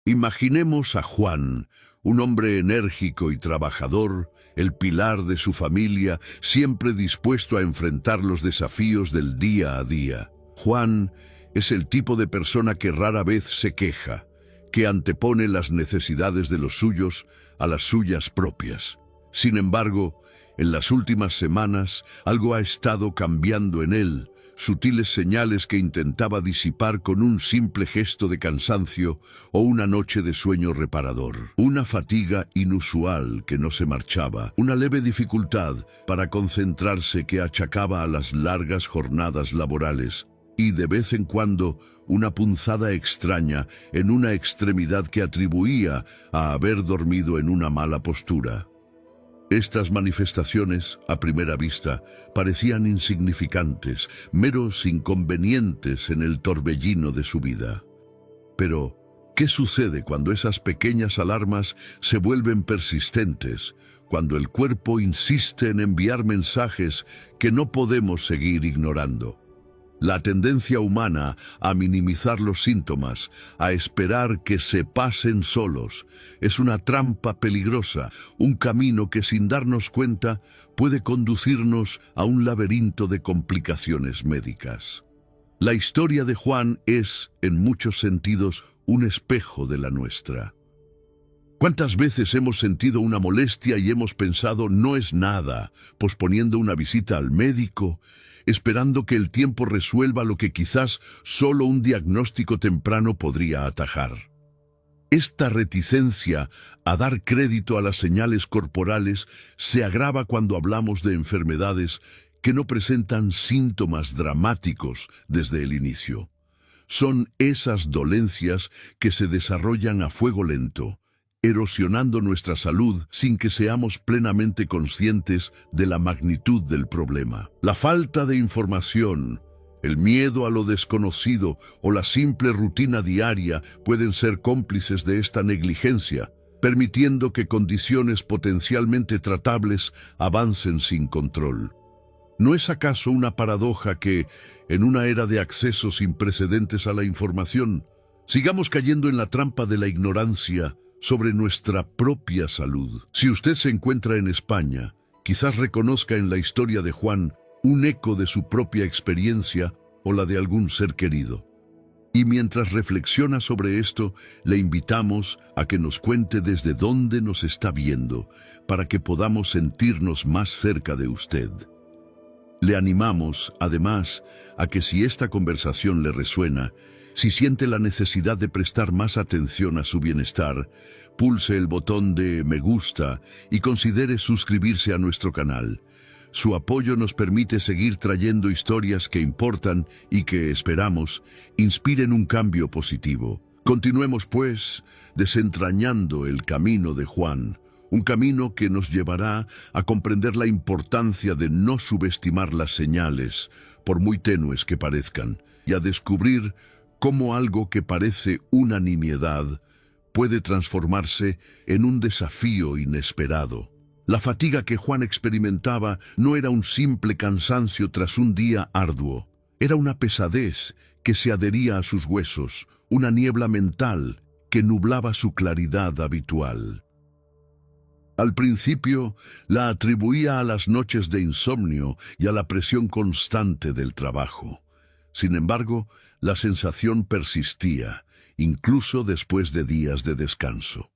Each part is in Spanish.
Imaginemos a Juan, un hombre enérgico y trabajador, el pilar de su familia, siempre dispuesto a enfrentar los desafíos del día a día. Juan es el tipo de persona que rara vez se queja, que antepone las necesidades de los suyos a las suyas propias. Sin embargo, en las últimas semanas, algo ha estado cambiando en él, sutiles señales que intentaba disipar con un simple gesto de cansancio o una noche de sueño reparador. Una fatiga inusual que no se marchaba, una leve dificultad para concentrarse que achacaba a las largas jornadas laborales, y de vez en cuando una punzada extraña en una extremidad que atribuía a haber dormido en una mala postura. Estas manifestaciones, a primera vista, parecían insignificantes, meros inconvenientes en el torbellino de su vida. Pero, ¿qué sucede cuando esas pequeñas alarmas se vuelven persistentes, cuando el cuerpo insiste en enviar mensajes que no podemos seguir ignorando? La tendencia humana a minimizar los síntomas, a esperar que se pasen solos, es una trampa peligrosa, un camino que sin darnos cuenta puede conducirnos a un laberinto de complicaciones médicas. La historia de Juan es, en muchos sentidos, un espejo de la nuestra. ¿Cuántas veces hemos sentido una molestia y hemos pensado no es nada, posponiendo una visita al médico, esperando que el tiempo resuelva lo que quizás solo un diagnóstico temprano podría atajar? Esta reticencia a dar crédito a las señales corporales se agrava cuando hablamos de enfermedades que no presentan síntomas dramáticos desde el inicio. Son esas dolencias que se desarrollan a fuego lento, erosionando nuestra salud sin que seamos plenamente conscientes de la magnitud del problema. La falta de información, el miedo a lo desconocido o la simple rutina diaria pueden ser cómplices de esta negligencia, permitiendo que condiciones potencialmente tratables avancen sin control. ¿No es acaso una paradoja que, en una era de acceso sin precedentes a la información, sigamos cayendo en la trampa de la ignorancia sobre nuestra propia salud? Si usted se encuentra en España, quizás reconozca en la historia de Juan un eco de su propia experiencia o la de algún ser querido. Y mientras reflexiona sobre esto, le invitamos a que nos cuente desde dónde nos está viendo, para que podamos sentirnos más cerca de usted. Le animamos, además, a que si esta conversación le resuena, si siente la necesidad de prestar más atención a su bienestar, pulse el botón de me gusta y considere suscribirse a nuestro canal. Su apoyo nos permite seguir trayendo historias que importan y que, esperamos, inspiren un cambio positivo. Continuemos, pues, desentrañando el camino de Juan, un camino que nos llevará a comprender la importancia de no subestimar las señales, por muy tenues que parezcan, y a descubrir cómo algo que parece una nimiedad puede transformarse en un desafío inesperado. La fatiga que Juan experimentaba no era un simple cansancio tras un día arduo, era una pesadez que se adhería a sus huesos, una niebla mental que nublaba su claridad habitual. Al principio la atribuía a las noches de insomnio y a la presión constante del trabajo. Sin embargo, la sensación persistía, incluso después de días de descanso.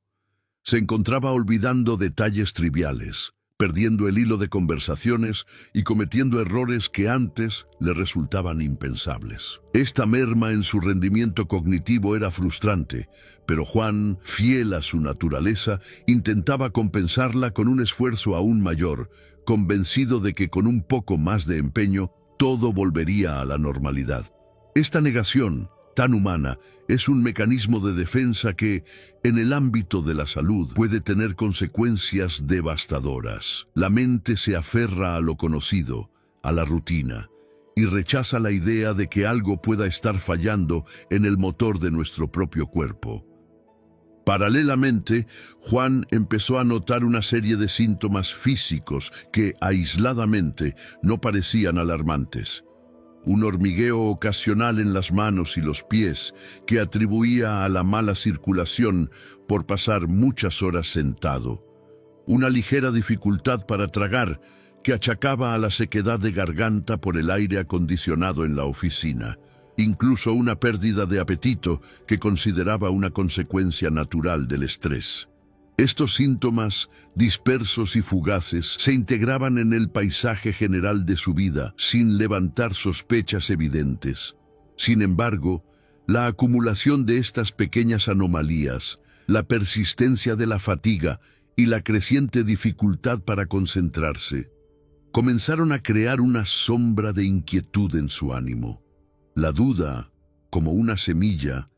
Se encontraba olvidando detalles triviales, perdiendo el hilo de conversaciones y cometiendo errores que antes le resultaban impensables. Esta merma en su rendimiento cognitivo era frustrante, pero Juan, fiel a su naturaleza, intentaba compensarla con un esfuerzo aún mayor, convencido de que con un poco más de empeño todo volvería a la normalidad. Esta negación, tan humana, es un mecanismo de defensa que, en el ámbito de la salud, puede tener consecuencias devastadoras. La mente se aferra a lo conocido, a la rutina, y rechaza la idea de que algo pueda estar fallando en el motor de nuestro propio cuerpo. Paralelamente, Juan empezó a notar una serie de síntomas físicos que, aisladamente, no parecían alarmantes. un hormigueo ocasional en las manos y los pies que atribuía a la mala circulación por pasar muchas horas sentado, una ligera dificultad para tragar que achacaba a la sequedad de garganta por el aire acondicionado en la oficina, incluso una pérdida de apetito que consideraba una consecuencia natural del estrés. Estos síntomas, dispersos y fugaces, se integraban en el paisaje general de su vida, sin levantar sospechas evidentes. Sin embargo, la acumulación de estas pequeñas anomalías, la persistencia de la fatiga y la creciente dificultad para concentrarse, comenzaron a crear una sombra de inquietud en su ánimo. La duda, como una semilla,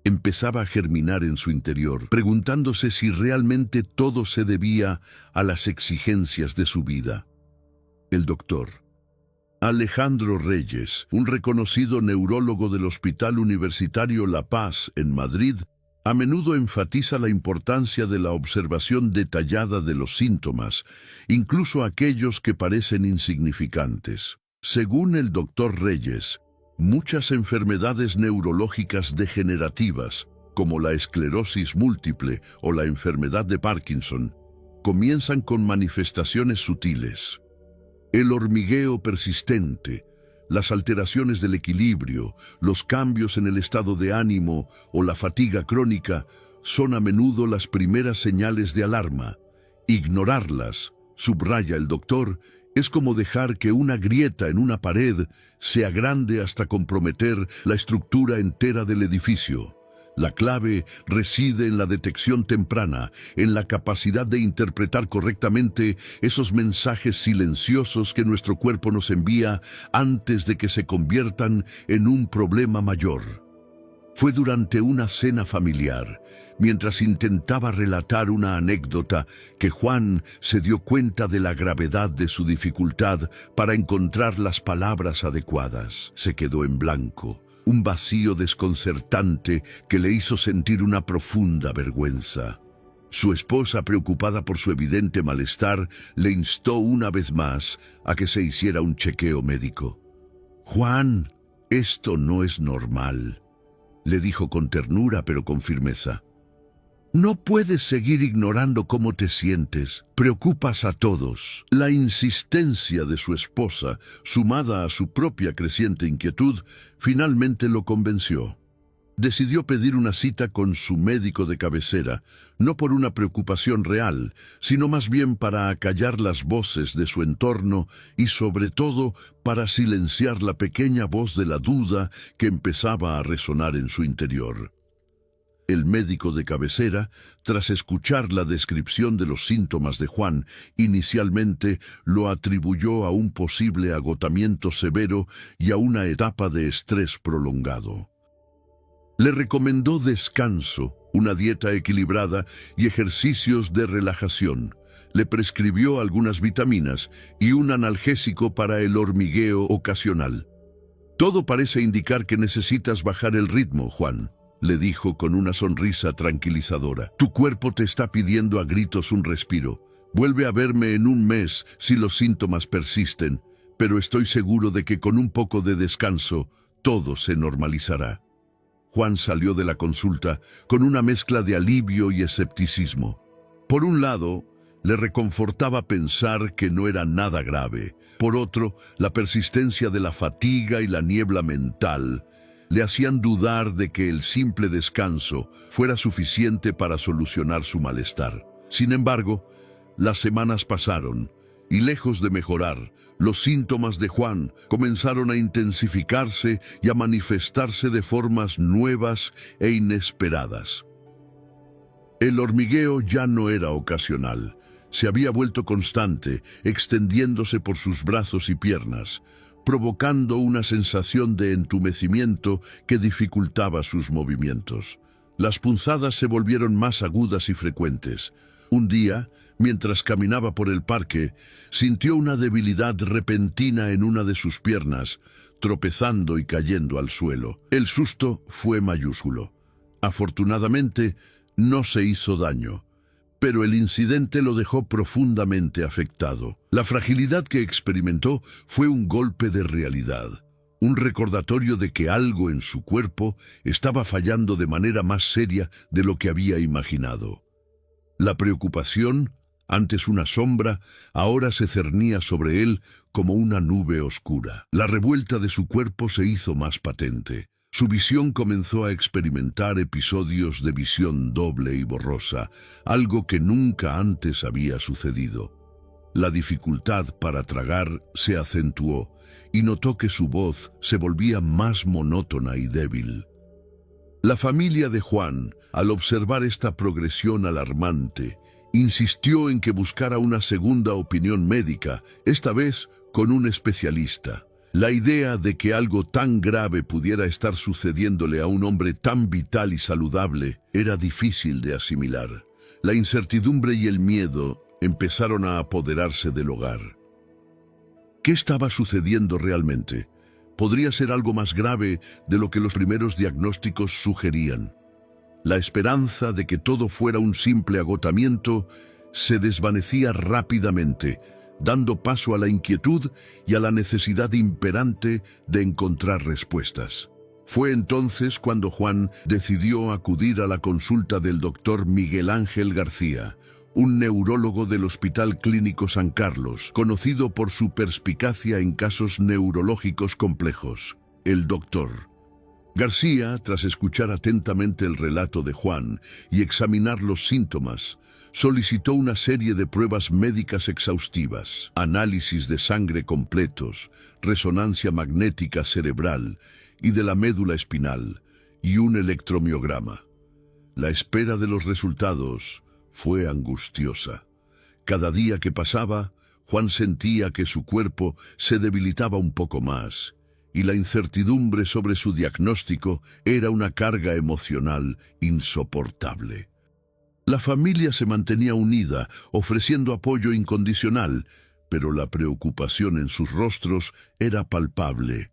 empezaba a germinar en su interior, preguntándose si realmente todo se debía a las exigencias de su vida. El doctor Alejandro Reyes, un reconocido neurólogo del Hospital Universitario La Paz en Madrid, a menudo enfatiza la importancia de la observación detallada de los síntomas, incluso aquellos que parecen insignificantes. Según el doctor Reyes, muchas enfermedades neurológicas degenerativas, como la esclerosis múltiple o la enfermedad de Parkinson, comienzan con manifestaciones sutiles. El hormigueo persistente, las alteraciones del equilibrio, los cambios en el estado de ánimo o la fatiga crónica son a menudo las primeras señales de alarma. Ignorarlas, subraya el doctor, es como dejar que una grieta en una pared se agrande hasta comprometer la estructura entera del edificio. La clave reside en la detección temprana, en la capacidad de interpretar correctamente esos mensajes silenciosos que nuestro cuerpo nos envía antes de que se conviertan en un problema mayor. Fue durante una cena familiar, mientras intentaba relatar una anécdota, que Juan se dio cuenta de la gravedad de su dificultad para encontrar las palabras adecuadas. Se quedó en blanco, un vacío desconcertante que le hizo sentir una profunda vergüenza. Su esposa, preocupada por su evidente malestar, le instó una vez más a que se hiciera un chequeo médico. «Juan, esto no es normal», le dijo con ternura pero con firmeza. «No puedes seguir ignorando cómo te sientes. Preocupas a todos». La insistencia de su esposa, sumada a su propia creciente inquietud, finalmente lo convenció. Decidió pedir una cita con su médico de cabecera, no por una preocupación real, sino más bien para acallar las voces de su entorno y sobre todo para silenciar la pequeña voz de la duda que empezaba a resonar en su interior. El médico de cabecera, tras escuchar la descripción de los síntomas de Juan, inicialmente lo atribuyó a un posible agotamiento severo y a una etapa de estrés prolongado. Le recomendó descanso, una dieta equilibrada y ejercicios de relajación. Le prescribió algunas vitaminas y un analgésico para el hormigueo ocasional. «Todo parece indicar que necesitas bajar el ritmo, Juan», le dijo con una sonrisa tranquilizadora. «Tu cuerpo te está pidiendo a gritos un respiro. Vuelve a verme en un mes si los síntomas persisten, pero estoy seguro de que con un poco de descanso todo se normalizará». Juan salió de la consulta con una mezcla de alivio y escepticismo. Por un lado, le reconfortaba pensar que no era nada grave. Por otro, la persistencia de la fatiga y la niebla mental le hacían dudar de que el simple descanso fuera suficiente para solucionar su malestar. Sin embargo, las semanas pasaron y lejos de mejorar, los síntomas de Juan comenzaron a intensificarse y a manifestarse de formas nuevas e inesperadas. El hormigueo ya no era ocasional, se había vuelto constante, extendiéndose por sus brazos y piernas, provocando una sensación de entumecimiento que dificultaba sus movimientos. Las punzadas se volvieron más agudas y frecuentes. Un día, mientras caminaba por el parque, sintió una debilidad repentina en una de sus piernas, tropezando y cayendo al suelo. El susto fue mayúsculo. Afortunadamente, no se hizo daño, pero el incidente lo dejó profundamente afectado. La fragilidad que experimentó fue un golpe de realidad. un recordatorio de que algo en su cuerpo estaba fallando de manera más seria de lo que había imaginado. La preocupación, antes una sombra, ahora se cernía sobre él como una nube oscura. La revuelta de su cuerpo se hizo más patente. Su visión comenzó a experimentar episodios de visión doble y borrosa, algo que nunca antes había sucedido. La dificultad para tragar se acentuó y notó que su voz se volvía más monótona y débil. La familia de Juan, al observar esta progresión alarmante, insistió en que buscara una segunda opinión médica, esta vez con un especialista. La idea de que algo tan grave pudiera estar sucediéndole a un hombre tan vital y saludable era difícil de asimilar. La incertidumbre y el miedo empezaron a apoderarse del hogar. ¿Qué estaba sucediendo realmente? Podría ser algo más grave de lo que los primeros diagnósticos sugerían. La esperanza de que todo fuera un simple agotamiento se desvanecía rápidamente, dando paso a la inquietud y a la necesidad imperante de encontrar respuestas. Fue entonces cuando Juan decidió acudir a la consulta del doctor Miguel Ángel García, un neurólogo del Hospital Clínico San Carlos, conocido por su perspicacia en casos neurológicos complejos. El doctor García, tras escuchar atentamente el relato de Juan y examinar los síntomas, solicitó una serie de pruebas médicas exhaustivas, análisis de sangre completos, resonancia magnética cerebral y de la médula espinal, y un electromiograma. La espera de los resultados fue angustiosa. Cada día que pasaba, Juan sentía que su cuerpo se debilitaba un poco más, y la incertidumbre sobre su diagnóstico era una carga emocional insoportable. La familia se mantenía unida, ofreciendo apoyo incondicional, pero la preocupación en sus rostros era palpable.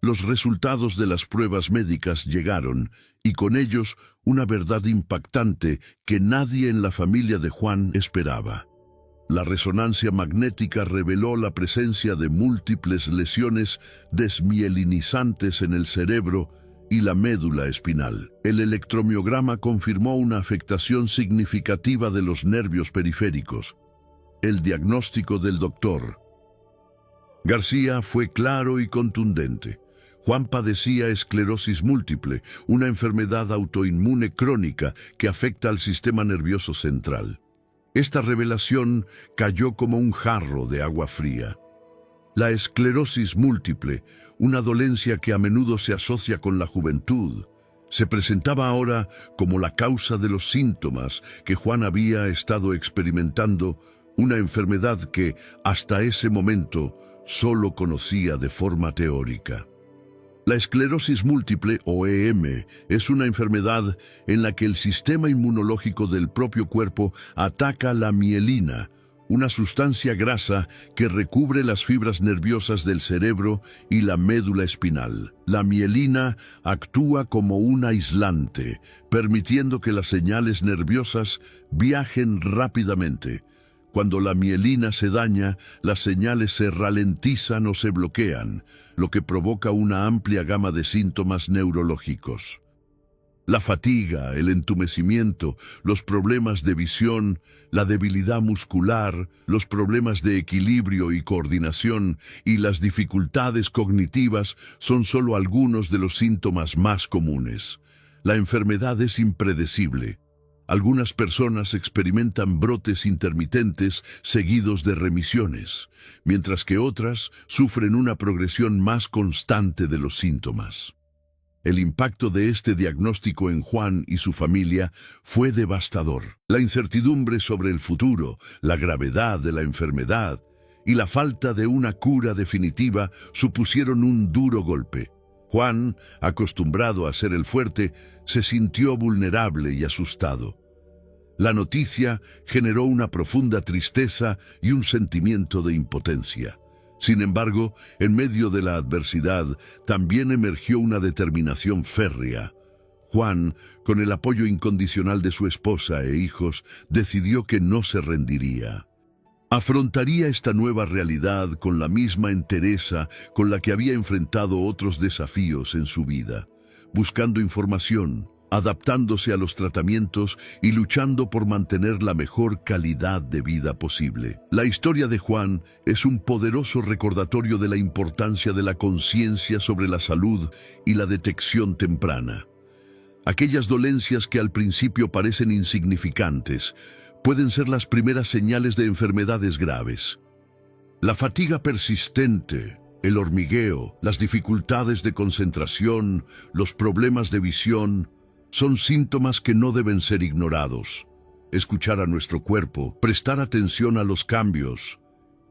Los resultados de las pruebas médicas llegaron, y con ellos una verdad impactante que nadie en la familia de Juan esperaba. La resonancia magnética reveló la presencia de múltiples lesiones desmielinizantes en el cerebro y la médula espinal. El electromiograma confirmó una afectación significativa de los nervios periféricos. El diagnóstico del doctor García fue claro y contundente. Juan padecía esclerosis múltiple, una enfermedad autoinmune crónica que afecta al sistema nervioso central. Esta revelación cayó como un jarro de agua fría. La esclerosis múltiple, una dolencia que a menudo se asocia con la juventud, se presentaba ahora como la causa de los síntomas que Juan había estado experimentando, una enfermedad que, hasta ese momento, solo conocía de forma teórica. La esclerosis múltiple, o EM, es una enfermedad en la que el sistema inmunológico del propio cuerpo ataca la mielina, una sustancia grasa que recubre las fibras nerviosas del cerebro y la médula espinal. La mielina actúa como un aislante, permitiendo que las señales nerviosas viajen rápidamente. Cuando la mielina se daña, las señales se ralentizan o se bloquean, lo que provoca una amplia gama de síntomas neurológicos. La fatiga, el entumecimiento, los problemas de visión, la debilidad muscular, los problemas de equilibrio y coordinación y las dificultades cognitivas son solo algunos de los síntomas más comunes. La enfermedad es impredecible. Algunas personas experimentan brotes intermitentes seguidos de remisiones, mientras que otras sufren una progresión más constante de los síntomas. El impacto de este diagnóstico en Juan y su familia fue devastador. La incertidumbre sobre el futuro, la gravedad de la enfermedad y la falta de una cura definitiva supusieron un duro golpe. Juan, acostumbrado a ser el fuerte, se sintió vulnerable y asustado. La noticia generó una profunda tristeza y un sentimiento de impotencia. Sin embargo, en medio de la adversidad, también emergió una determinación férrea. Juan, con el apoyo incondicional de su esposa e hijos, decidió que no se rendiría. Afrontaría esta nueva realidad con la misma entereza con la que había enfrentado otros desafíos en su vida, buscando información, adaptándose a los tratamientos y luchando por mantener la mejor calidad de vida posible. La historia de Juan es un poderoso recordatorio de la importancia de la conciencia sobre la salud y la detección temprana. Aquellas dolencias que al principio parecen insignificantes pueden ser las primeras señales de enfermedades graves. La fatiga persistente, el hormigueo, las dificultades de concentración, los problemas de visión, son síntomas que no deben ser ignorados. Escuchar a nuestro cuerpo, prestar atención a los cambios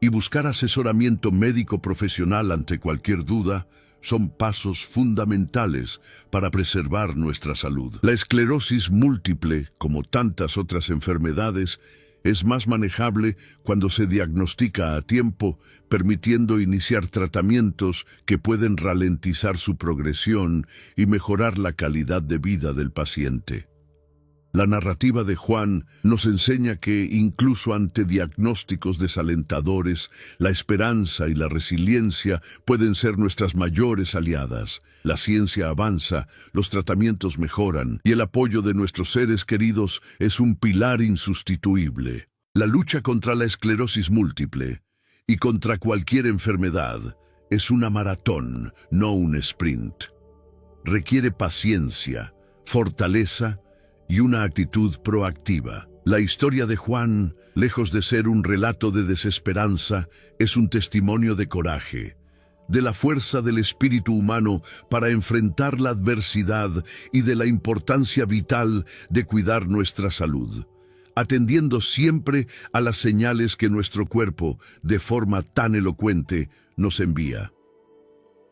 y buscar asesoramiento médico profesional ante cualquier duda son pasos fundamentales para preservar nuestra salud. La esclerosis múltiple, como tantas otras enfermedades, es más manejable cuando se diagnostica a tiempo, permitiendo iniciar tratamientos que pueden ralentizar su progresión y mejorar la calidad de vida del paciente. La narrativa de Juan nos enseña que, incluso ante diagnósticos desalentadores, la esperanza y la resiliencia pueden ser nuestras mayores aliadas. La ciencia avanza, los tratamientos mejoran y el apoyo de nuestros seres queridos es un pilar insustituible. La lucha contra la esclerosis múltiple y contra cualquier enfermedad es una maratón, no un sprint. Requiere paciencia, fortaleza y una actitud proactiva. La historia de Juan, lejos de ser un relato de desesperanza, es un testimonio de coraje, de la fuerza del espíritu humano para enfrentar la adversidad y de la importancia vital de cuidar nuestra salud, atendiendo siempre a las señales que nuestro cuerpo, de forma tan elocuente, nos envía.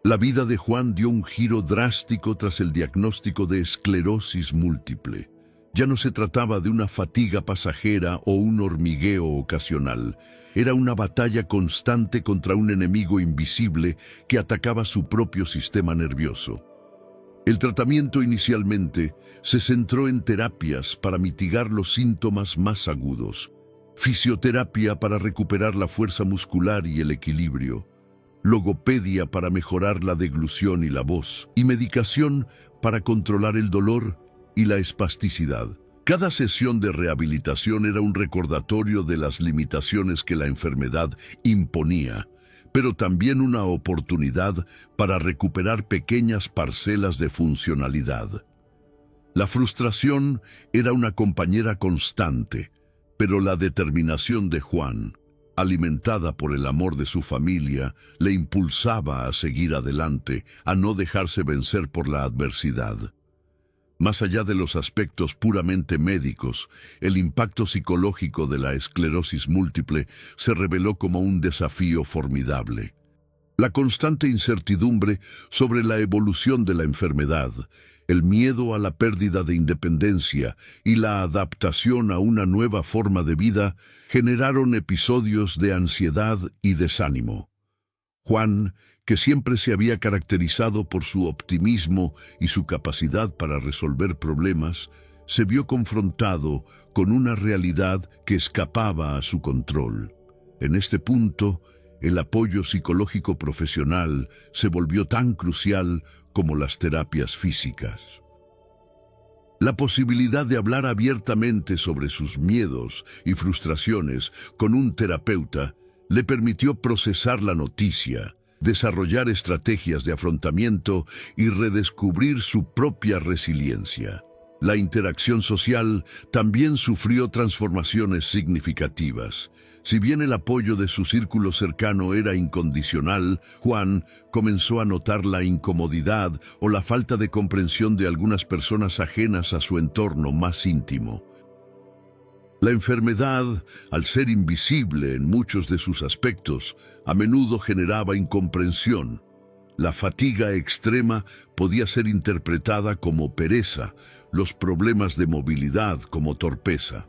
La vida de Juan dio un giro drástico tras el diagnóstico de esclerosis múltiple. Ya no se trataba de una fatiga pasajera o un hormigueo ocasional. Era una batalla constante contra un enemigo invisible que atacaba su propio sistema nervioso. El tratamiento inicialmente se centró en terapias para mitigar los síntomas más agudos, fisioterapia para recuperar la fuerza muscular y el equilibrio, logopedia para mejorar la deglución y la voz, y medicación para controlar el dolor y la espasticidad. Cada sesión de rehabilitación era un recordatorio de las limitaciones que la enfermedad imponía, pero también una oportunidad para recuperar pequeñas parcelas de funcionalidad. La frustración era una compañera constante, pero la determinación de Juan, alimentada por el amor de su familia, le impulsaba a seguir adelante, a no dejarse vencer por la adversidad. Más allá de los aspectos puramente médicos, el impacto psicológico de la esclerosis múltiple se reveló como un desafío formidable. La constante incertidumbre sobre la evolución de la enfermedad, el miedo a la pérdida de independencia y la adaptación a una nueva forma de vida generaron episodios de ansiedad y desánimo. Juan, que siempre se había caracterizado por su optimismo y su capacidad para resolver problemas, se vio confrontado con una realidad que escapaba a su control. En este punto, el apoyo psicológico profesional se volvió tan crucial como las terapias físicas. La posibilidad de hablar abiertamente sobre sus miedos y frustraciones con un terapeuta le permitió procesar la noticia, desarrollar estrategias de afrontamiento y redescubrir su propia resiliencia. La interacción social también sufrió transformaciones significativas. Si bien el apoyo de su círculo cercano era incondicional, Juan comenzó a notar la incomodidad o la falta de comprensión de algunas personas ajenas a su entorno más íntimo. La enfermedad, al ser invisible en muchos de sus aspectos, a menudo generaba incomprensión. La fatiga extrema podía ser interpretada como pereza, los problemas de movilidad como torpeza.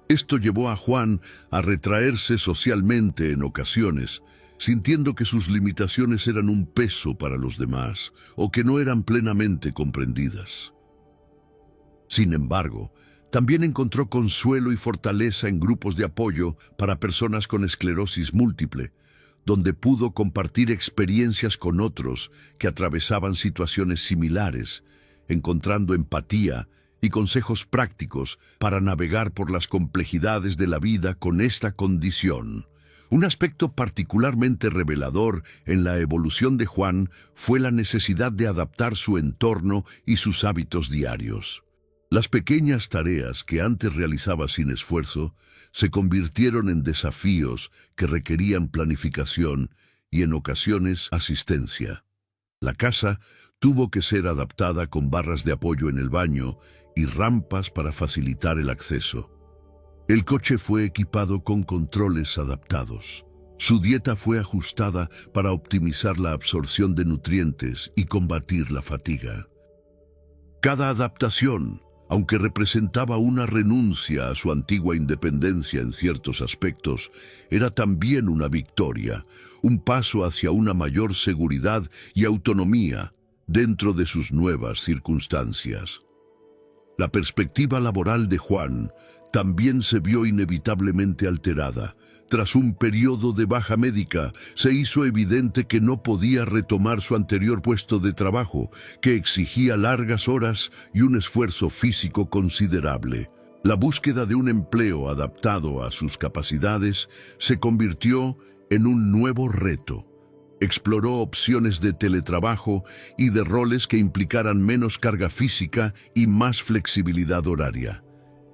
Esto llevó a Juan a retraerse socialmente en ocasiones, sintiendo que sus limitaciones eran un peso para los demás o que no eran plenamente comprendidas. Sin embargo, También encontró consuelo y fortaleza en grupos de apoyo para personas con esclerosis múltiple, donde pudo compartir experiencias con otros que atravesaban situaciones similares, encontrando empatía y consejos prácticos para navegar por las complejidades de la vida con esta condición. Un aspecto particularmente revelador en la evolución de Juan fue la necesidad de adaptar su entorno y sus hábitos diarios. Las pequeñas tareas que antes realizaba sin esfuerzo se convirtieron en desafíos que requerían planificación y en ocasiones asistencia. La casa tuvo que ser adaptada con barras de apoyo en el baño y rampas para facilitar el acceso. El coche fue equipado con controles adaptados. Su dieta fue ajustada para optimizar la absorción de nutrientes y combatir la fatiga. Cada adaptación, aunque representaba una renuncia a su antigua independencia en ciertos aspectos, era también una victoria, un paso hacia una mayor seguridad y autonomía dentro de sus nuevas circunstancias. La perspectiva laboral de Juan también se vio inevitablemente alterada. Tras un periodo de baja médica, se hizo evidente que no podía retomar su anterior puesto de trabajo, que exigía largas horas y un esfuerzo físico considerable. La búsqueda de un empleo adaptado a sus capacidades se convirtió en un nuevo reto. Exploró opciones de teletrabajo y de roles que implicaran menos carga física y más flexibilidad horaria.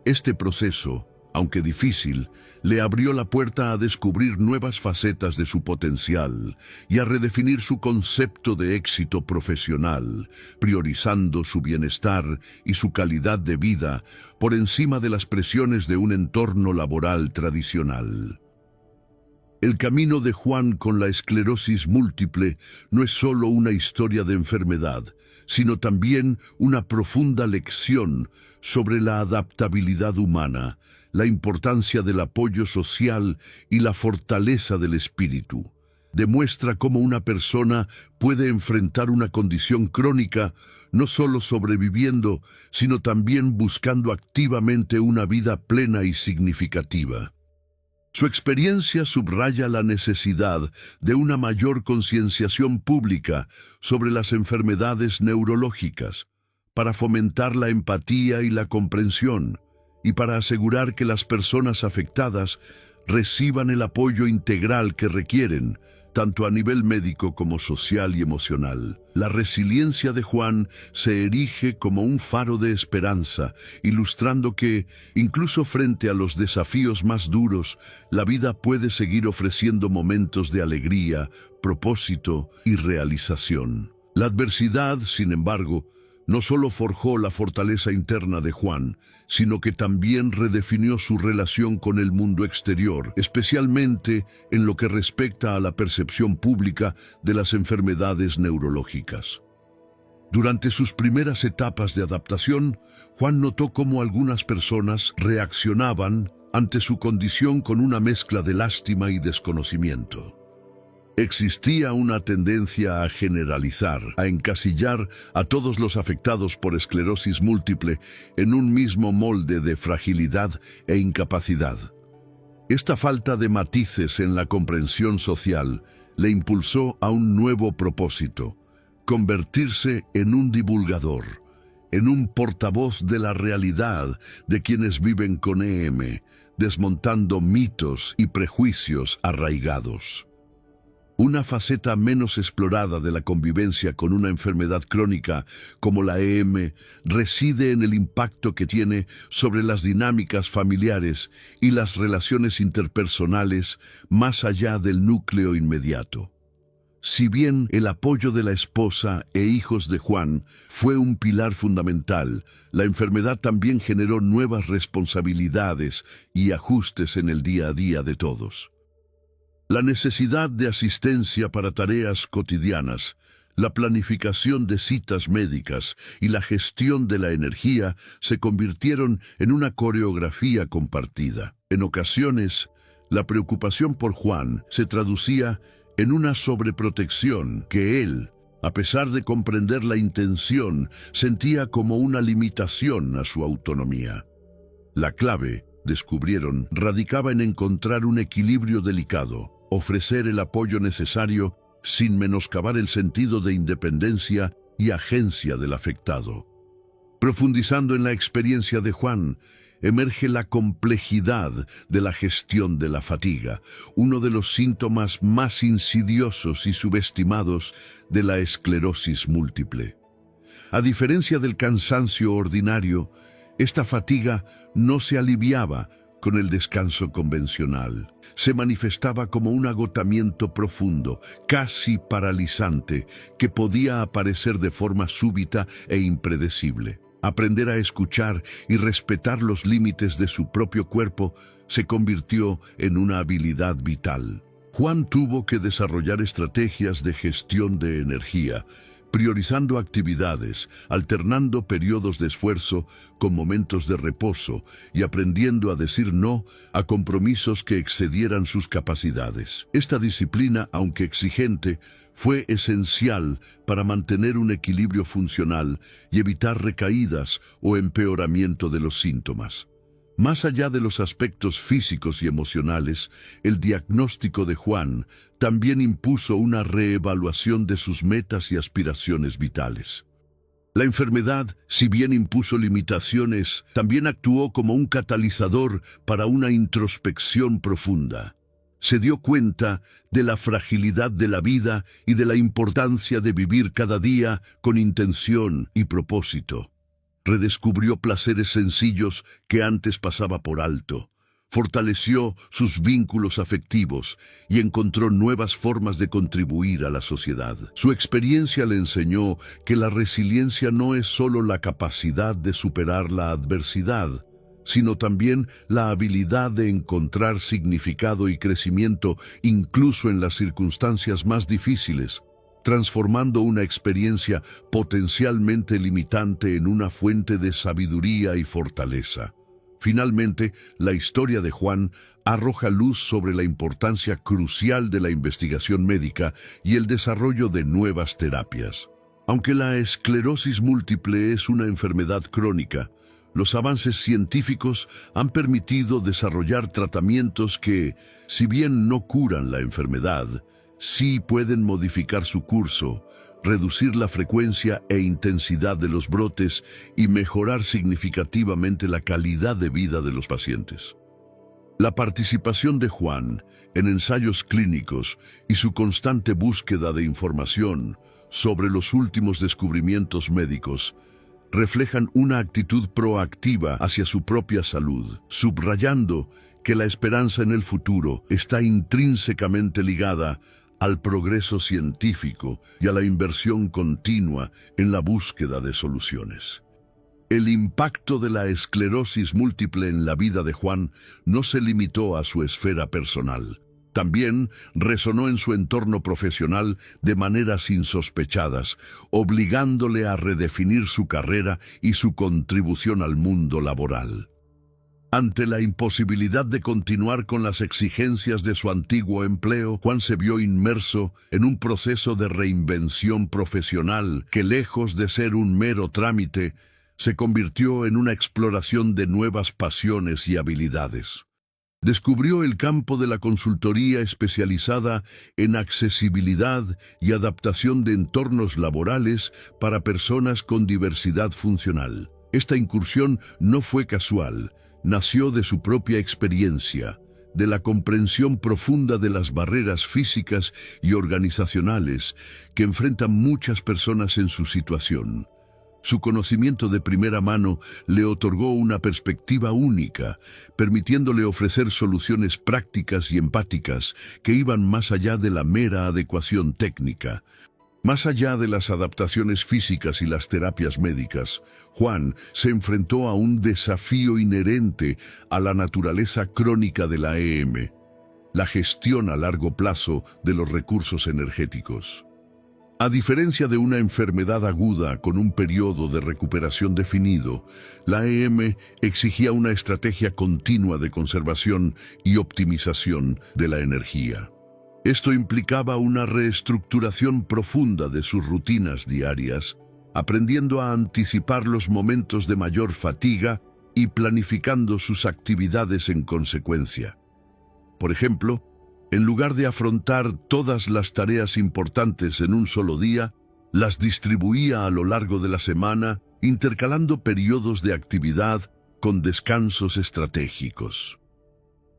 Este proceso, aunque difícil, le abrió la puerta a descubrir nuevas facetas de su potencial y a redefinir su concepto de éxito profesional, priorizando su bienestar y su calidad de vida por encima de las presiones de un entorno laboral tradicional. El camino de Juan con la esclerosis múltiple no es solo una historia de enfermedad, sino también una profunda lección sobre la adaptabilidad humana, la importancia del apoyo social y la fortaleza del espíritu. Demuestra cómo una persona puede enfrentar una condición crónica no solo sobreviviendo, sino también buscando activamente una vida plena y significativa. Su experiencia subraya la necesidad de una mayor concienciación pública sobre las enfermedades neurológicas, para fomentar la empatía y la comprensión, y para asegurar que las personas afectadas reciban el apoyo integral que requieren, tanto a nivel médico como social y emocional. La resiliencia de Juan se erige como un faro de esperanza, ilustrando que, incluso frente a los desafíos más duros, la vida puede seguir ofreciendo momentos de alegría, propósito y realización. La adversidad, sin embargo, no solo forjó la fortaleza interna de Juan, sino que también redefinió su relación con el mundo exterior, especialmente en lo que respecta a la percepción pública de las enfermedades neurológicas. Durante sus primeras etapas de adaptación, Juan notó cómo algunas personas reaccionaban ante su condición con una mezcla de lástima y desconocimiento. Existía una tendencia a generalizar, a encasillar a todos los afectados por esclerosis múltiple en un mismo molde de fragilidad e incapacidad. Esta falta de matices en la comprensión social le impulsó a un nuevo propósito: convertirse en un divulgador, en un portavoz de la realidad de quienes viven con EM, desmontando mitos y prejuicios arraigados. Una faceta menos explorada de la convivencia con una enfermedad crónica como la EM reside en el impacto que tiene sobre las dinámicas familiares y las relaciones interpersonales más allá del núcleo inmediato. Si bien el apoyo de la esposa e hijos de Juan fue un pilar fundamental, la enfermedad también generó nuevas responsabilidades y ajustes en el día a día de todos. La necesidad de asistencia para tareas cotidianas, la planificación de citas médicas y la gestión de la energía se convirtieron en una coreografía compartida. En ocasiones, la preocupación por Juan se traducía en una sobreprotección que él, a pesar de comprender la intención, sentía como una limitación a su autonomía. La clave, descubrieron, radicaba en encontrar un equilibrio delicado, ofrecer el apoyo necesario sin menoscabar el sentido de independencia y agencia del afectado. Profundizando en la experiencia de Juan, emerge la complejidad de la gestión de la fatiga, uno de los síntomas más insidiosos y subestimados de la esclerosis múltiple. A diferencia del cansancio ordinario, esta fatiga no se aliviaba con el descanso convencional. Se manifestaba como un agotamiento profundo, casi paralizante, que podía aparecer de forma súbita e impredecible. Aprender a escuchar y respetar los límites de su propio cuerpo se convirtió en una habilidad vital. Juan tuvo que desarrollar estrategias de gestión de energía, priorizando actividades, alternando periodos de esfuerzo con momentos de reposo y aprendiendo a decir no a compromisos que excedieran sus capacidades. Esta disciplina, aunque exigente, fue esencial para mantener un equilibrio funcional y evitar recaídas o empeoramiento de los síntomas. Más allá de los aspectos físicos y emocionales, el diagnóstico de Juan también impuso una reevaluación de sus metas y aspiraciones vitales. La enfermedad, si bien impuso limitaciones, también actuó como un catalizador para una introspección profunda. Se dio cuenta de la fragilidad de la vida y de la importancia de vivir cada día con intención y propósito. Redescubrió placeres sencillos que antes pasaba por alto, fortaleció sus vínculos afectivos y encontró nuevas formas de contribuir a la sociedad. Su experiencia le enseñó que la resiliencia no es solo la capacidad de superar la adversidad, sino también la habilidad de encontrar significado y crecimiento incluso en las circunstancias más difíciles, transformando una experiencia potencialmente limitante en una fuente de sabiduría y fortaleza. Finalmente, la historia de Juan arroja luz sobre la importancia crucial de la investigación médica y el desarrollo de nuevas terapias. Aunque la esclerosis múltiple es una enfermedad crónica, los avances científicos han permitido desarrollar tratamientos que, si bien no curan la enfermedad, sí pueden modificar su curso, reducir la frecuencia e intensidad de los brotes y mejorar significativamente la calidad de vida de los pacientes. La participación de Juan en ensayos clínicos y su constante búsqueda de información sobre los últimos descubrimientos médicos reflejan una actitud proactiva hacia su propia salud, subrayando que la esperanza en el futuro está intrínsecamente ligada al progreso científico y a la inversión continua en la búsqueda de soluciones. El impacto de la esclerosis múltiple en la vida de Juan no se limitó a su esfera personal. También resonó en su entorno profesional de maneras insospechadas, obligándole a redefinir su carrera y su contribución al mundo laboral. Ante la imposibilidad de continuar con las exigencias de su antiguo empleo, Juan se vio inmerso en un proceso de reinvención profesional que, lejos de ser un mero trámite, se convirtió en una exploración de nuevas pasiones y habilidades. Descubrió el campo de la consultoría especializada en accesibilidad y adaptación de entornos laborales para personas con diversidad funcional. Esta incursión no fue casual. Nació de su propia experiencia, de la comprensión profunda de las barreras físicas y organizacionales que enfrentan muchas personas en su situación. Su conocimiento de primera mano le otorgó una perspectiva única, permitiéndole ofrecer soluciones prácticas y empáticas que iban más allá de la mera adecuación técnica. Más allá de las adaptaciones físicas y las terapias médicas, Juan se enfrentó a un desafío inherente a la naturaleza crónica de la EM, la gestión a largo plazo de los recursos energéticos. A diferencia de una enfermedad aguda con un periodo de recuperación definido, la EM exigía una estrategia continua de conservación y optimización de la energía. Esto implicaba una reestructuración profunda de sus rutinas diarias, aprendiendo a anticipar los momentos de mayor fatiga y planificando sus actividades en consecuencia. Por ejemplo, en lugar de afrontar todas las tareas importantes en un solo día, las distribuía a lo largo de la semana, intercalando periodos de actividad con descansos estratégicos.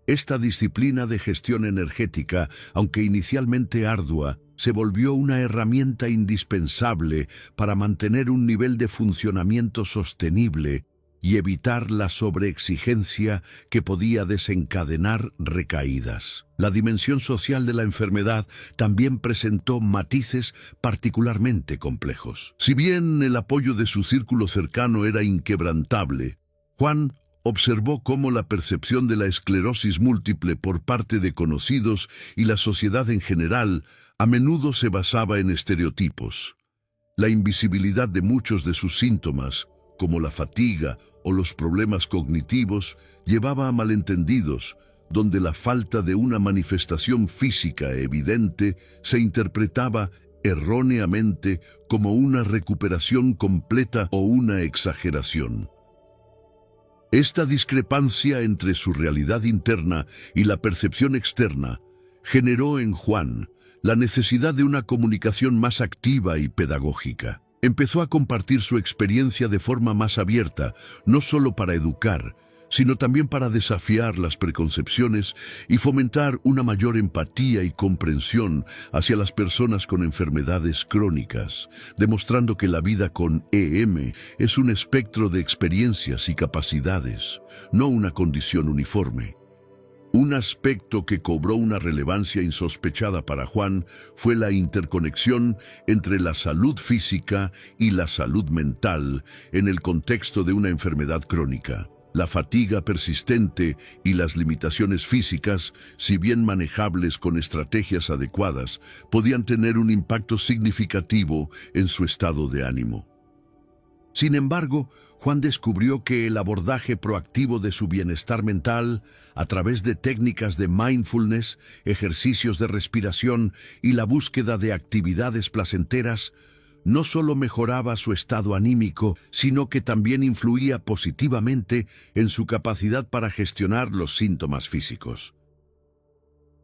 Esta disciplina de gestión energética, aunque inicialmente ardua, se volvió una herramienta indispensable para mantener un nivel de funcionamiento sostenible y evitar la sobreexigencia que podía desencadenar recaídas. La dimensión social de la enfermedad también presentó matices particularmente complejos. Si bien el apoyo de su círculo cercano era inquebrantable, Juan observó cómo la percepción de la esclerosis múltiple por parte de conocidos y la sociedad en general a menudo se basaba en estereotipos. La invisibilidad de muchos de sus síntomas, como la fatiga o los problemas cognitivos, llevaba a malentendidos, donde la falta de una manifestación física evidente se interpretaba erróneamente como una recuperación completa o una exageración. Esta discrepancia entre su realidad interna y la percepción externa generó en Juan la necesidad de una comunicación más activa y pedagógica. Empezó a compartir su experiencia de forma más abierta, no solo para educar, sino también para desafiar las preconcepciones y fomentar una mayor empatía y comprensión hacia las personas con enfermedades crónicas, demostrando que la vida con EM es un espectro de experiencias y capacidades, no una condición uniforme. Un aspecto que cobró una relevancia insospechada para Juan fue la interconexión entre la salud física y la salud mental en el contexto de una enfermedad crónica. La fatiga persistente y las limitaciones físicas, si bien manejables con estrategias adecuadas, podían tener un impacto significativo en su estado de ánimo. Sin embargo, Juan descubrió que el abordaje proactivo de su bienestar mental, a través de técnicas de mindfulness, ejercicios de respiración y la búsqueda de actividades placenteras, no solo mejoraba su estado anímico, sino que también influía positivamente en su capacidad para gestionar los síntomas físicos.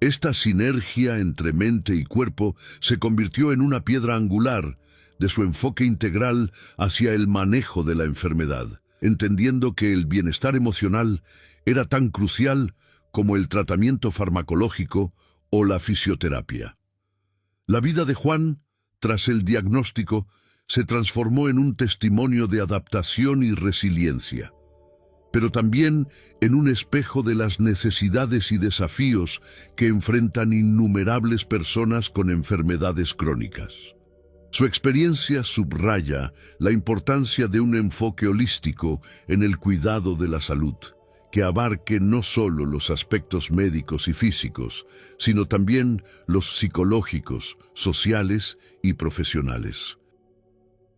Esta sinergia entre mente y cuerpo se convirtió en una piedra angular de su enfoque integral hacia el manejo de la enfermedad, entendiendo que el bienestar emocional era tan crucial como el tratamiento farmacológico o la fisioterapia. La vida de Juan, tras el diagnóstico, se transformó en un testimonio de adaptación y resiliencia, pero también en un espejo de las necesidades y desafíos que enfrentan innumerables personas con enfermedades crónicas. Su experiencia subraya la importancia de un enfoque holístico en el cuidado de la salud, que abarque no solo los aspectos médicos y físicos, sino también los psicológicos, sociales y profesionales.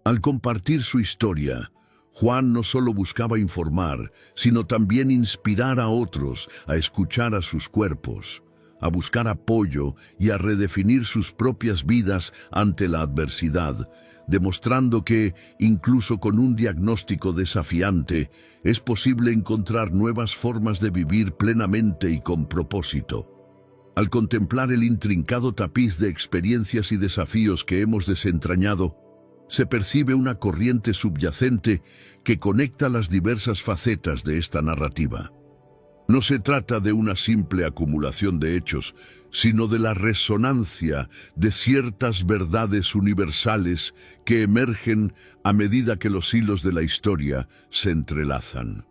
Al compartir su historia, Juan no solo buscaba informar, sino también inspirar a otros a escuchar a sus cuerpos, a buscar apoyo y a redefinir sus propias vidas ante la adversidad, demostrando que, incluso con un diagnóstico desafiante, es posible encontrar nuevas formas de vivir plenamente y con propósito. Al contemplar el intrincado tapiz de experiencias y desafíos que hemos desentrañado, se percibe una corriente subyacente que conecta las diversas facetas de esta narrativa. No se trata de una simple acumulación de hechos, sino de la resonancia de ciertas verdades universales que emergen a medida que los hilos de la historia se entrelazan.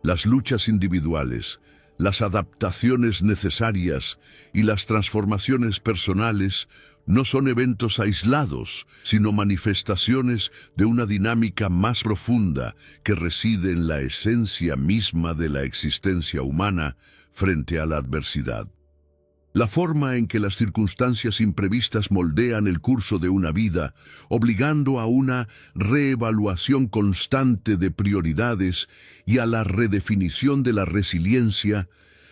Las luchas individuales, las adaptaciones necesarias y las transformaciones personales no son eventos aislados, sino manifestaciones de una dinámica más profunda que reside en la esencia misma de la existencia humana frente a la adversidad. La forma en que las circunstancias imprevistas moldean el curso de una vida, obligando a una reevaluación constante de prioridades y a la redefinición de la resiliencia,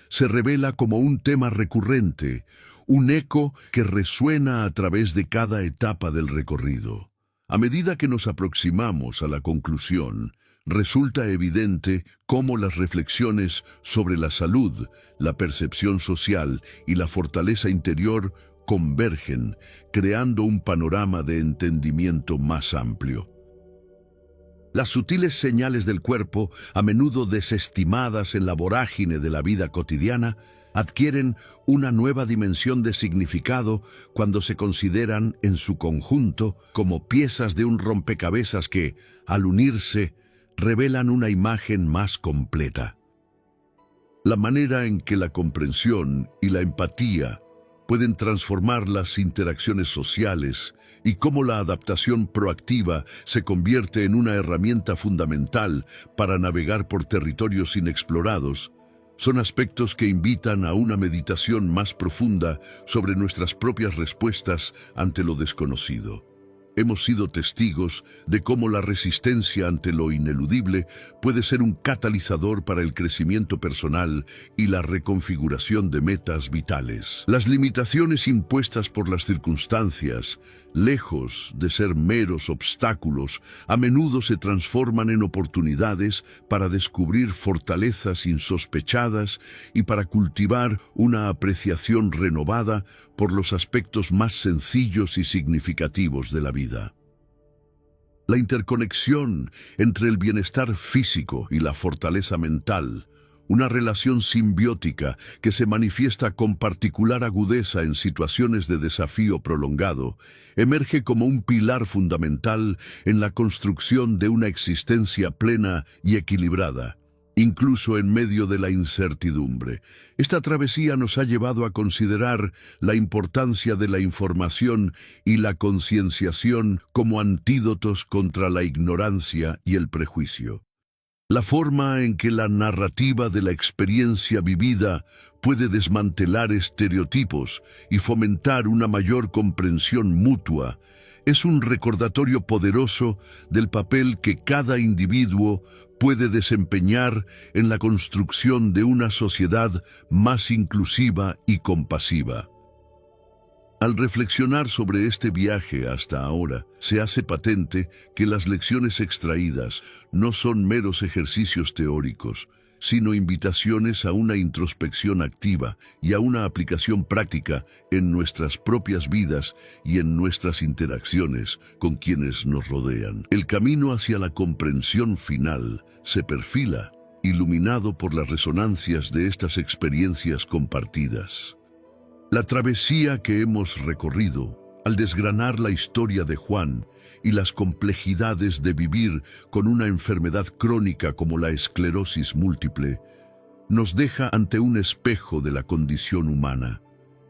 se revela como un tema recurrente, un eco que resuena a través de cada etapa del recorrido. A medida que nos aproximamos a la conclusión, resulta evidente cómo las reflexiones sobre la salud, la percepción social y la fortaleza interior convergen, creando un panorama de entendimiento más amplio. Las sutiles señales del cuerpo, a menudo desestimadas en la vorágine de la vida cotidiana, adquieren una nueva dimensión de significado cuando se consideran en su conjunto como piezas de un rompecabezas que, al unirse, revelan una imagen más completa. La manera en que la comprensión y la empatía pueden transformar las interacciones sociales y cómo la adaptación proactiva se convierte en una herramienta fundamental para navegar por territorios inexplorados, son aspectos que invitan a una meditación más profunda sobre nuestras propias respuestas ante lo desconocido. Hemos sido testigos de cómo la resistencia ante lo ineludible puede ser un catalizador para el crecimiento personal y la reconfiguración de metas vitales. Las limitaciones impuestas por las circunstancias, lejos de ser meros obstáculos, a menudo se transforman en oportunidades para descubrir fortalezas insospechadas y para cultivar una apreciación renovada por los aspectos más sencillos y significativos de la vida. La interconexión entre el bienestar físico y la fortaleza mental, una relación simbiótica que se manifiesta con particular agudeza en situaciones de desafío prolongado, emerge como un pilar fundamental en la construcción de una existencia plena y equilibrada, incluso en medio de la incertidumbre. Esta travesía nos ha llevado a considerar la importancia de la información y la concienciación como antídotos contra la ignorancia y el prejuicio. La forma en que la narrativa de la experiencia vivida puede desmantelar estereotipos y fomentar una mayor comprensión mutua es un recordatorio poderoso del papel que cada individuo puede desempeñar en la construcción de una sociedad más inclusiva y compasiva. Al reflexionar sobre este viaje hasta ahora, se hace patente que las lecciones extraídas no son meros ejercicios teóricos, sino invitaciones a una introspección activa y a una aplicación práctica en nuestras propias vidas y en nuestras interacciones con quienes nos rodean. El camino hacia la comprensión final se perfila, iluminado por las resonancias de estas experiencias compartidas. La travesía que hemos recorrido, al desgranar la historia de Juan y las complejidades de vivir con una enfermedad crónica como la esclerosis múltiple, nos deja ante un espejo de la condición humana.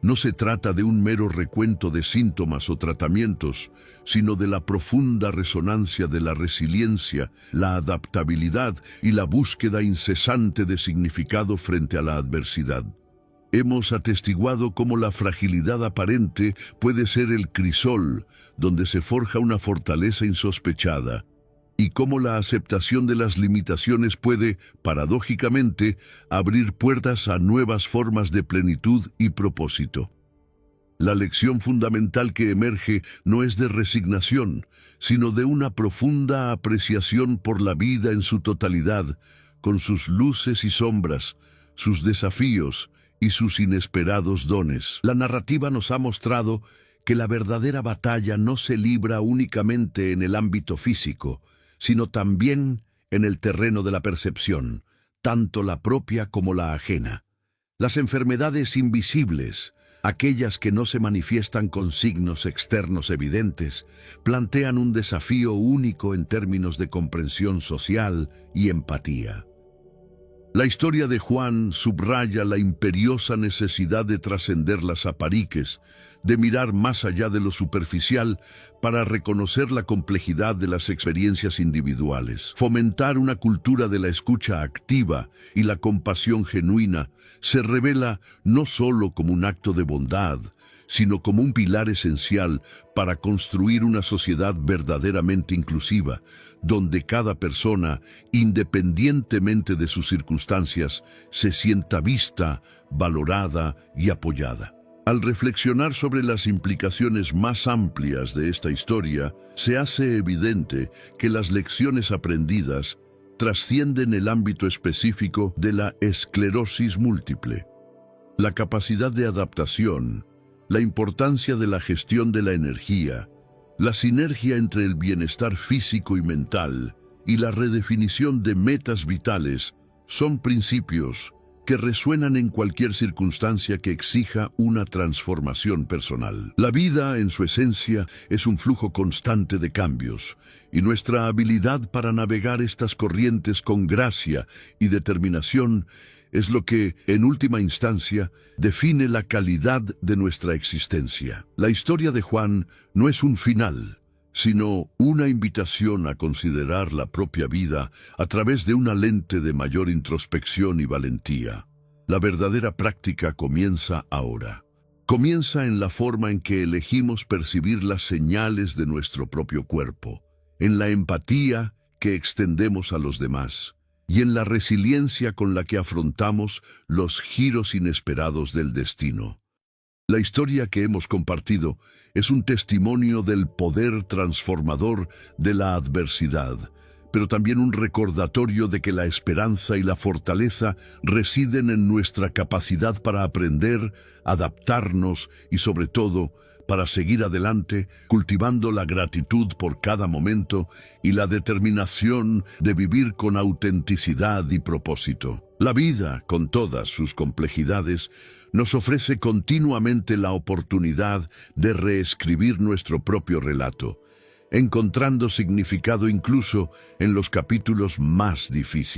No se trata de un mero recuento de síntomas o tratamientos, sino de la profunda resonancia de la resiliencia, la adaptabilidad y la búsqueda incesante de significado frente a la adversidad. Hemos atestiguado cómo la fragilidad aparente puede ser el crisol donde se forja una fortaleza insospechada, y cómo la aceptación de las limitaciones puede, paradójicamente, abrir puertas a nuevas formas de plenitud y propósito. La lección fundamental que emerge no es de resignación, sino de una profunda apreciación por la vida en su totalidad, con sus luces y sombras, sus desafíos y sus inesperados dones. La narrativa nos ha mostrado que la verdadera batalla no se libra únicamente en el ámbito físico, sino también en el terreno de la percepción, tanto la propia como la ajena. Las enfermedades invisibles, aquellas que no se manifiestan con signos externos evidentes, plantean un desafío único en términos de comprensión social y empatía. La historia de Juan subraya la imperiosa necesidad de trascender las apariques, de mirar más allá de lo superficial para reconocer la complejidad de las experiencias individuales. Fomentar una cultura de la escucha activa y la compasión genuina se revela no solo como un acto de bondad, sino como un pilar esencial para construir una sociedad verdaderamente inclusiva, donde cada persona, independientemente de sus circunstancias, se sienta vista, valorada y apoyada. Al reflexionar sobre las implicaciones más amplias de esta historia, se hace evidente que las lecciones aprendidas trascienden el ámbito específico de la esclerosis múltiple. La capacidad de adaptación, la importancia de la gestión de la energía, la sinergia entre el bienestar físico y mental y la redefinición de metas vitales son principios que resuenan en cualquier circunstancia que exija una transformación personal. La vida, en su esencia, es un flujo constante de cambios, y nuestra habilidad para navegar estas corrientes con gracia y determinación es lo que, en última instancia, define la calidad de nuestra existencia. La historia de Juan no es un final, sino una invitación a considerar la propia vida a través de una lente de mayor introspección y valentía. La verdadera práctica comienza ahora. Comienza en la forma en que elegimos percibir las señales de nuestro propio cuerpo, en la empatía que extendemos a los demás y en la resiliencia con la que afrontamos los giros inesperados del destino. La historia que hemos compartido es un testimonio del poder transformador de la adversidad, pero también un recordatorio de que la esperanza y la fortaleza residen en nuestra capacidad para aprender, adaptarnos y, sobre todo, para seguir adelante, cultivando la gratitud por cada momento y la determinación de vivir con autenticidad y propósito. La vida, con todas sus complejidades, nos ofrece continuamente la oportunidad de reescribir nuestro propio relato, encontrando significado incluso en los capítulos más difíciles.